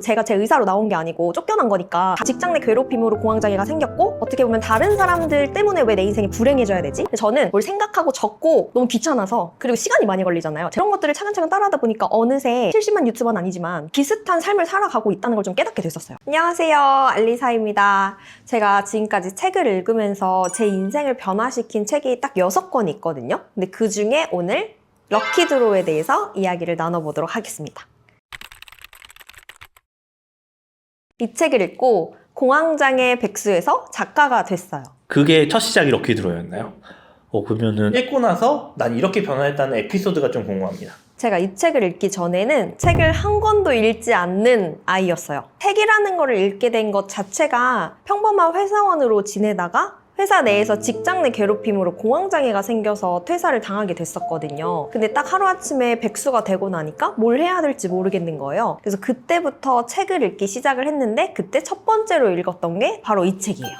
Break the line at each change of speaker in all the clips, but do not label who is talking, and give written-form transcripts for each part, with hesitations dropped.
제가 제 의사로 나온 게 아니고 쫓겨난 거니까 직장 내 괴롭힘으로 공황장애가 생겼고 어떻게 보면 다른 사람들 때문에 왜 내 인생이 불행해져야 되지? 근데 저는 뭘 생각하고 적고 너무 귀찮아서 그리고 시간이 많이 걸리잖아요. 그런 것들을 차근차근 따라하다 보니까 어느새 70만 유튜버는 아니지만 비슷한 삶을 살아가고 있다는 걸 좀 깨닫게 됐었어요. 안녕하세요, 알리사입니다. 제가 지금까지 책을 읽으면서 제 인생을 변화시킨 책이 딱 6권 있거든요. 근데 그 중에 오늘 럭키드로우에 대해서 이야기를 나눠보도록 하겠습니다. 이 책을 읽고 공황장애 백수에서 작가가 됐어요.
그게 첫 시작이 럭키드로우였나요? 그러면은 읽고 나서 난 이렇게 변화했다는 에피소드가 좀 궁금합니다.
제가 이 책을 읽기 전에는 책을 한 권도 읽지 않는 아이였어요. 책이라는 거를 읽게 된 것 자체가 평범한 회사원으로 지내다가 회사 내에서 직장 내 괴롭힘으로 공황장애가 생겨서 퇴사를 당하게 됐었거든요. 근데 딱 하루아침에 백수가 되고 나니까 뭘 해야 될지 모르겠는 거예요. 그래서 그때부터 책을 읽기 시작을 했는데 그때 첫 번째로 읽었던 게 바로 이 책이에요.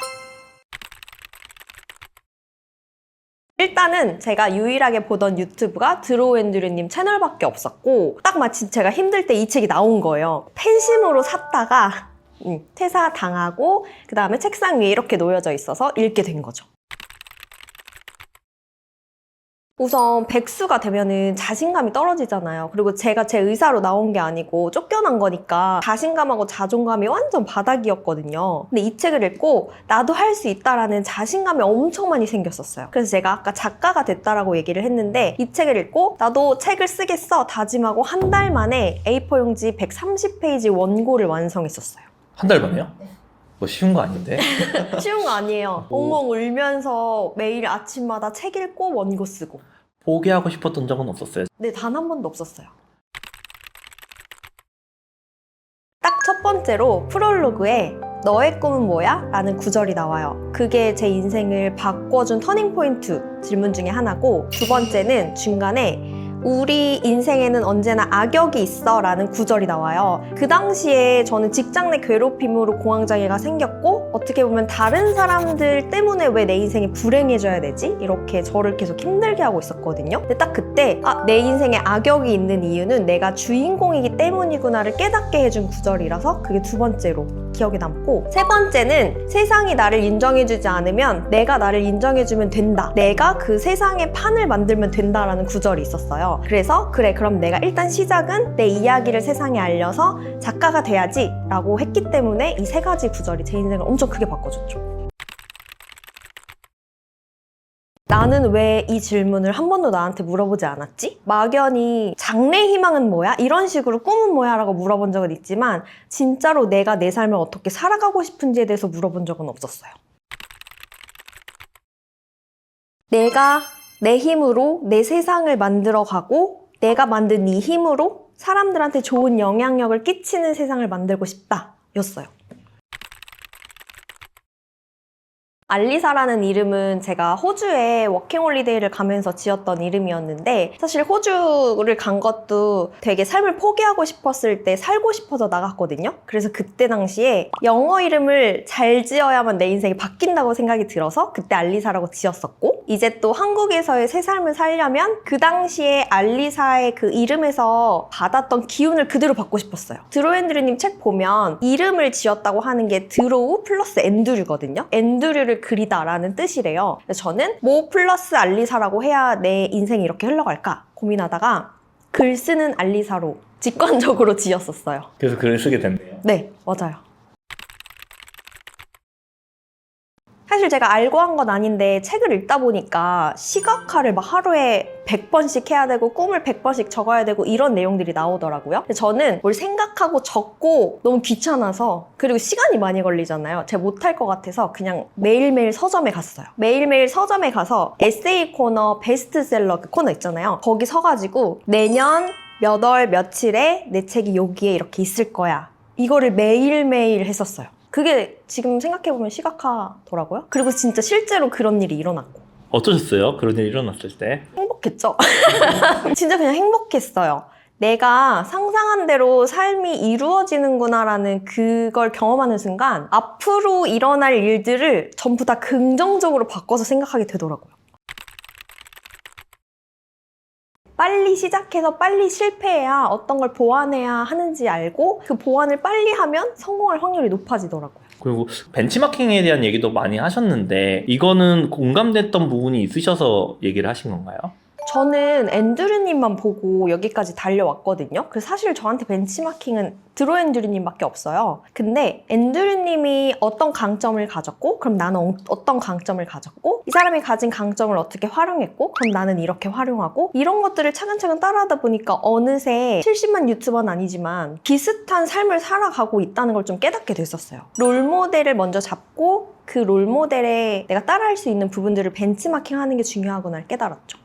일단은 제가 유일하게 보던 유튜브가 드로우앤드류님 채널밖에 없었고 딱 마침 제가 힘들 때 이 책이 나온 거예요. 팬심으로 샀다가 퇴사 당하고 그 다음에 책상 위에 이렇게 놓여져 있어서 읽게 된 거죠. 우선 백수가 되면은 자신감이 떨어지잖아요. 그리고 제가 제 의사로 나온 게 아니고 쫓겨난 거니까 자신감하고 자존감이 완전 바닥이었거든요. 근데 이 책을 읽고 나도 할 수 있다라는 자신감이 엄청 많이 생겼었어요. 그래서 제가 아까 작가가 됐다라고 얘기를 했는데 이 책을 읽고 나도 책을 쓰겠어 다짐하고 한 달 만에 A4 용지 130페이지 원고를 완성했었어요.
한 달 만에요? 뭐 쉬운 거 아닌데?
쉬운 거 아니에요. 엉엉 울면서 매일 아침마다 책 읽고 원고 쓰고.
포기하고 싶었던 적은 없었어요?
네, 단 한 번도 없었어요. 딱 첫 번째로 프롤로그에 너의 꿈은 뭐야? 라는 구절이 나와요. 그게 제 인생을 바꿔준 터닝포인트 질문 중에 하나고, 두 번째는 중간에 우리 인생에는 언제나 악역이 있어 라는 구절이 나와요. 그 당시에 저는 직장 내 괴롭힘으로 공황장애가 생겼고 어떻게 보면 다른 사람들 때문에 왜 내 인생이 불행해져야 되지? 이렇게 저를 계속 힘들게 하고 있었거든요. 근데 딱 그때 내 인생에 악역이 있는 이유는 내가 주인공이기 때문이구나를 깨닫게 해준 구절이라서 그게 두 번째로 기억에 남고, 세 번째는 세상이 나를 인정해주지 않으면 내가 나를 인정해주면 된다. 내가 그 세상의 판을 만들면 된다라는 구절이 있었어요. 그래서 그래, 그럼 내가 일단 시작은 내 이야기를 세상에 알려서 작가가 돼야지 라고 했기 때문에 이 세 가지 구절이 제 인생을 엄청 크게 바꿔줬죠. 나는 왜 이 질문을 한 번도 나한테 물어보지 않았지? 막연히 장래 희망은 뭐야? 이런 식으로 꿈은 뭐야? 라고 물어본 적은 있지만 진짜로 내가 내 삶을 어떻게 살아가고 싶은지에 대해서 물어본 적은 없었어요. 내가 내 힘으로 내 세상을 만들어가고 내가 만든 이 힘으로 사람들한테 좋은 영향력을 끼치는 세상을 만들고 싶다 였어요. 알리사라는 이름은 제가 호주에 워킹홀리데이를 가면서 지었던 이름이었는데, 사실 호주를 간 것도 되게 삶을 포기하고 싶었을 때 살고 싶어서 나갔거든요. 그래서 그때 당시에 영어 이름을 잘 지어야만 내 인생이 바뀐다고 생각이 들어서 그때 알리사라고 지었었고, 이제 또 한국에서의 새 삶을 살려면 그 당시에 알리사의 그 이름에서 받았던 기운을 그대로 받고 싶었어요. 드로우앤드류님 책 보면 이름을 지었다고 하는 게 드로우 플러스 앤드류거든요. 앤드류를 그리다라는 뜻이래요. 그래서 저는 뭐 플러스 알리사라고 해야 내 인생이 이렇게 흘러갈까 고민하다가 글 쓰는 알리사로 직관적으로 지었었어요.
그래서 글을 쓰게 됐네요.
네, 맞아요. 사실 제가 알고 한 건 아닌데 책을 읽다 보니까 시각화를 막 하루에 100번씩 해야 되고 꿈을 100번씩 적어야 되고 이런 내용들이 나오더라고요. 근데 저는 뭘 생각하고 적고 너무 귀찮아서, 그리고 시간이 많이 걸리잖아요. 제가 못할 것 같아서 그냥 매일매일 서점에 갔어요. 매일매일 서점에 가서 에세이 코너, 베스트셀러 그 코너 있잖아요. 거기 서가지고 내년 몇 월 며칠에 내 책이 여기에 이렇게 있을 거야. 이거를 매일매일 했었어요. 그게 지금 생각해보면 시각화더라고요. 그리고 진짜 실제로 그런 일이 일어났고.
어떠셨어요? 그런 일이 일어났을 때?
행복했죠? 진짜 그냥 행복했어요. 내가 상상한 대로 삶이 이루어지는구나라는 그걸 경험하는 순간 앞으로 일어날 일들을 전부 다 긍정적으로 바꿔서 생각하게 되더라고요. 빨리 시작해서 빨리 실패해야 어떤 걸 보완해야 하는지 알고 그 보완을 빨리 하면 성공할 확률이 높아지더라고요.
그리고 벤치마킹에 대한 얘기도 많이 하셨는데 이거는 공감됐던 부분이 있으셔서 얘기를 하신 건가요?
저는 앤드류님만 보고 여기까지 달려왔거든요. 그래서 사실 저한테 벤치마킹은 드로앤드류님밖에 없어요. 근데 앤드류님이 어떤 강점을 가졌고 그럼 나는 어떤 강점을 가졌고 이 사람이 가진 강점을 어떻게 활용했고 그럼 나는 이렇게 활용하고 이런 것들을 차근차근 따라하다 보니까 어느새 70만 유튜버는 아니지만 비슷한 삶을 살아가고 있다는 걸 좀 깨닫게 됐었어요. 롤모델을 먼저 잡고 그 롤모델에 내가 따라할 수 있는 부분들을 벤치마킹하는 게 중요하구나 깨달았죠.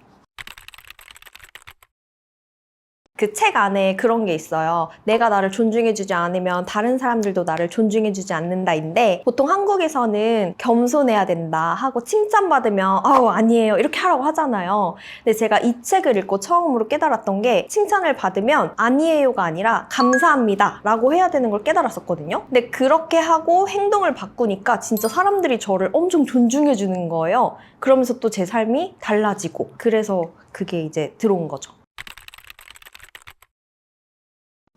그 책 안에 그런 게 있어요. 내가 나를 존중해주지 않으면 다른 사람들도 나를 존중해주지 않는다인데 보통 한국에서는 겸손해야 된다 하고 칭찬받으면 아우 아니에요 이렇게 하라고 하잖아요. 근데 제가 이 책을 읽고 처음으로 깨달았던 게 칭찬을 받으면 아니에요가 아니라 감사합니다 라고 해야 되는 걸 깨달았었거든요. 근데 그렇게 하고 행동을 바꾸니까 진짜 사람들이 저를 엄청 존중해주는 거예요. 그러면서 또 제 삶이 달라지고 그래서 그게 이제 들어온 거죠.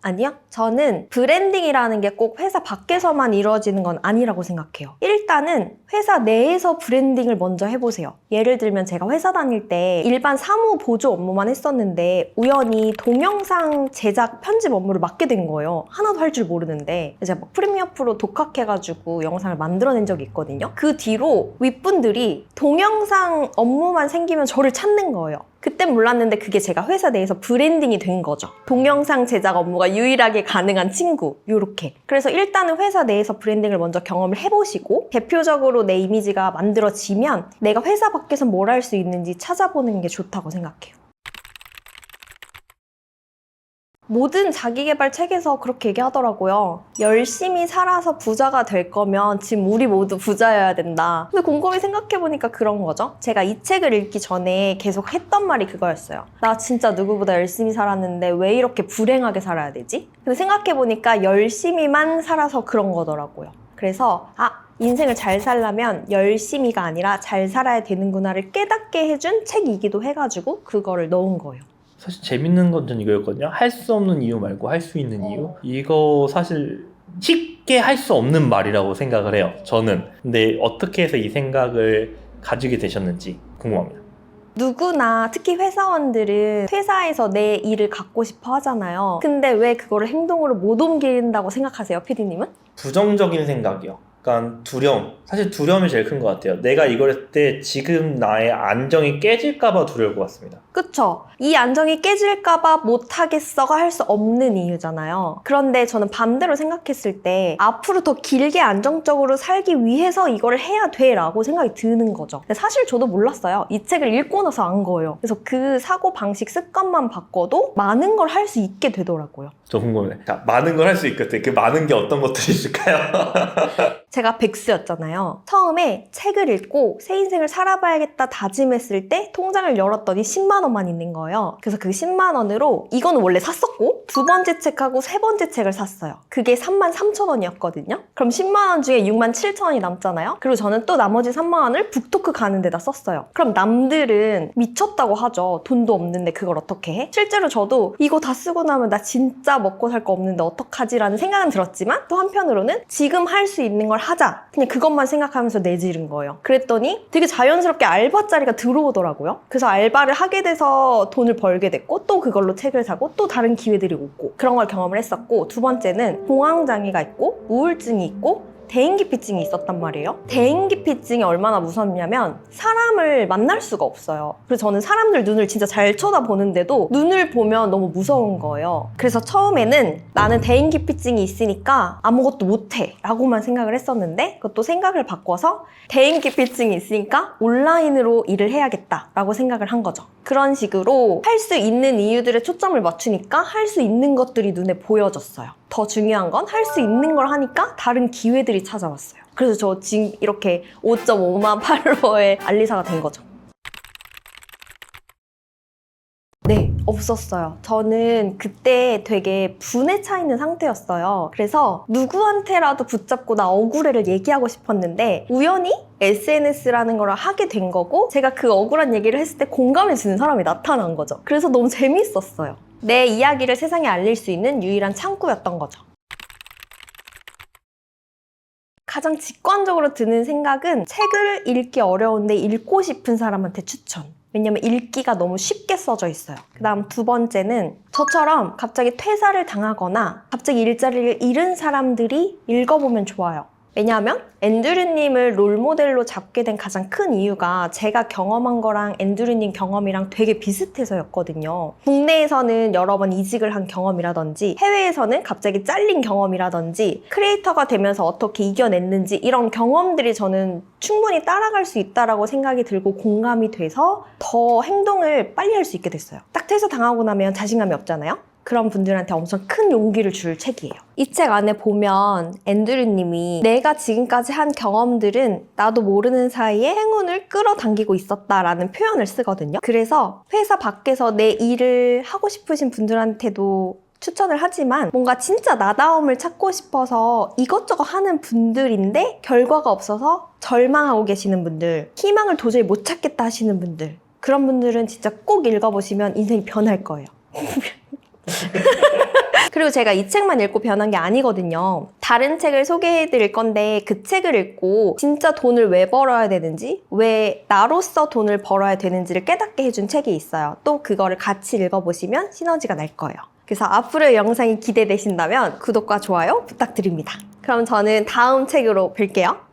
아니요. 저는 브랜딩이라는 게 꼭 회사 밖에서만 이루어지는 건 아니라고 생각해요. 일단은 회사 내에서 브랜딩을 먼저 해보세요. 예를 들면 제가 회사 다닐 때 일반 사무 보조 업무만 했었는데 우연히 동영상 제작 편집 업무를 맡게 된 거예요. 하나도 할 줄 모르는데 제가 막 프리미어 프로 독학해가지고 영상을 만들어낸 적이 있거든요. 그 뒤로 윗분들이 동영상 업무만 생기면 저를 찾는 거예요. 그땐 몰랐는데 그게 제가 회사 내에서 브랜딩이 된 거죠. 동영상 제작 업무가 유일하게 가능한 친구, 요렇게. 그래서 일단은 회사 내에서 브랜딩을 먼저 경험을 해보시고 대표적으로 내 이미지가 만들어지면 내가 회사 밖에서 뭘 할 수 있는지 찾아보는 게 좋다고 생각해요. 모든 자기계발 책에서 그렇게 얘기하더라고요. 열심히 살아서 부자가 될 거면 지금 우리 모두 부자여야 된다. 근데 곰곰이 생각해보니까 그런 거죠. 제가 이 책을 읽기 전에 계속 했던 말이 그거였어요. 나 진짜 누구보다 열심히 살았는데 왜 이렇게 불행하게 살아야 되지? 근데 생각해보니까 열심히만 살아서 그런 거더라고요. 그래서 인생을 잘 살려면 열심히가 아니라 잘 살아야 되는구나를 깨닫게 해준 책이기도 해가지고 그거를 넣은 거예요.
사실 재밌는 건 전 이거였거든요. 할 수 없는 이유 말고 할 수 있는 이유. 이거 사실 쉽게 할 수 없는 말이라고 생각을 해요. 저는. 근데 어떻게 해서 이 생각을 가지게 되셨는지 궁금합니다.
누구나 특히 회사원들은 회사에서 내 일을 갖고 싶어 하잖아요. 근데 왜 그거를 행동으로 못 옮긴다고 생각하세요, PD님은?
부정적인 생각이요. 약간 두려움. 사실 두려움이 제일 큰 것 같아요. 내가 이걸 했을 때 지금 나의 안정이 깨질까봐 두려울 것 같습니다.
그쵸? 이 안정이 깨질까봐 못하겠어가 할 수 없는 이유잖아요. 그런데 저는 반대로 생각했을 때 앞으로 더 길게 안정적으로 살기 위해서 이걸 해야 돼 라고 생각이 드는 거죠. 근데 사실 저도 몰랐어요. 이 책을 읽고 나서 안 거예요. 그래서 그 사고방식 습관만 바꿔도 많은 걸 할 수 있게 되더라고요.
저 궁금해. 자, 많은 걸 할 수 있겠어요. 그 많은 게 어떤 것들이 있을까요?
제가 백수였잖아요. 처음에 책을 읽고 새 인생을 살아봐야겠다 다짐했을 때 통장을 열었더니 10만 원만 있는 거예요. 그래서 그 10만 원으로 이거는 원래 샀었고 두 번째 책하고 세 번째 책을 샀어요. 그게 33,000원이었거든요. 그럼 10만 원 중에 67,000원이 남잖아요. 그리고 저는 또 나머지 3만 원을 북토크 가는 데다 썼어요. 그럼 남들은 미쳤다고 하죠. 돈도 없는데 그걸 어떻게 해? 실제로 저도 이거 다 쓰고 나면 나 진짜 먹고 살 거 없는데 어떡하지라는 생각은 들었지만 또 한편으로는 지금 할 수 있는 걸 하자. 그냥 그것만 생각하면서 내지른 거예요. 그랬더니 되게 자연스럽게 알바 자리가 들어오더라고요. 그래서 알바를 하게 돼서 돈을 벌게 됐고 또 그걸로 책을 사고 또 다른 기회들이 오고 그런 걸 경험을 했었고 두 번째는 공황장애가 있고 우울증이 있고 대인기피증이 있었단 말이에요. 대인기피증이 얼마나 무섭냐면 사람을 만날 수가 없어요. 그래서 저는 사람들 눈을 진짜 잘 쳐다보는데도 눈을 보면 너무 무서운 거예요. 그래서 처음에는 나는 대인기피증이 있으니까 아무것도 못해 라고만 생각을 했었는데 그것도 생각을 바꿔서 대인기피증이 있으니까 온라인으로 일을 해야겠다 라고 생각을 한 거죠. 그런 식으로 할 수 있는 이유들에 초점을 맞추니까 할 수 있는 것들이 눈에 보여졌어요. 더 중요한 건 할 수 있는 걸 하니까 다른 기회들이 찾아왔어요. 그래서 저 지금 이렇게 5.5만 팔로워의 알리사가 된 거죠. 네, 없었어요. 저는 그때 되게 분에 차 있는 상태였어요. 그래서 누구한테라도 붙잡고 나 억울해를 얘기하고 싶었는데 우연히 SNS라는 걸 하게 된 거고 제가 그 억울한 얘기를 했을 때 공감해 주는 사람이 나타난 거죠. 그래서 너무 재밌었어요. 내 이야기를 세상에 알릴 수 있는 유일한 창구였던 거죠. 가장 직관적으로 드는 생각은 책을 읽기 어려운데 읽고 싶은 사람한테 추천. 왜냐면 읽기가 너무 쉽게 써져 있어요. 그 다음 두 번째는 저처럼 갑자기 퇴사를 당하거나 갑자기 일자리를 잃은 사람들이 읽어보면 좋아요. 왜냐하면 앤드류님을 롤모델로 잡게 된 가장 큰 이유가 제가 경험한 거랑 앤드류님 경험이랑 되게 비슷해서였거든요. 국내에서는 여러 번 이직을 한 경험이라든지 해외에서는 갑자기 잘린 경험이라든지 크리에이터가 되면서 어떻게 이겨냈는지 이런 경험들이 저는 충분히 따라갈 수 있다고 생각이 들고 공감이 돼서 더 행동을 빨리 할 수 있게 됐어요. 딱 퇴사 당하고 나면 자신감이 없잖아요. 그런 분들한테 엄청 큰 용기를 줄 책이에요. 이 책 안에 보면 앤드류님이 내가 지금까지 한 경험들은 나도 모르는 사이에 행운을 끌어당기고 있었다라는 표현을 쓰거든요. 그래서 회사 밖에서 내 일을 하고 싶으신 분들한테도 추천을 하지만 뭔가 진짜 나다움을 찾고 싶어서 이것저것 하는 분들인데 결과가 없어서 절망하고 계시는 분들, 희망을 도저히 못 찾겠다 하시는 분들, 그런 분들은 진짜 꼭 읽어보시면 인생이 변할 거예요. 그리고 제가 이 책만 읽고 변한 게 아니거든요. 다른 책을 소개해 드릴 건데 그 책을 읽고 진짜 돈을 왜 벌어야 되는지, 왜 나로서 돈을 벌어야 되는지를 깨닫게 해준 책이 있어요. 또 그거를 같이 읽어보시면 시너지가 날 거예요. 그래서 앞으로의 영상이 기대되신다면 구독과 좋아요 부탁드립니다. 그럼 저는 다음 책으로 뵐게요.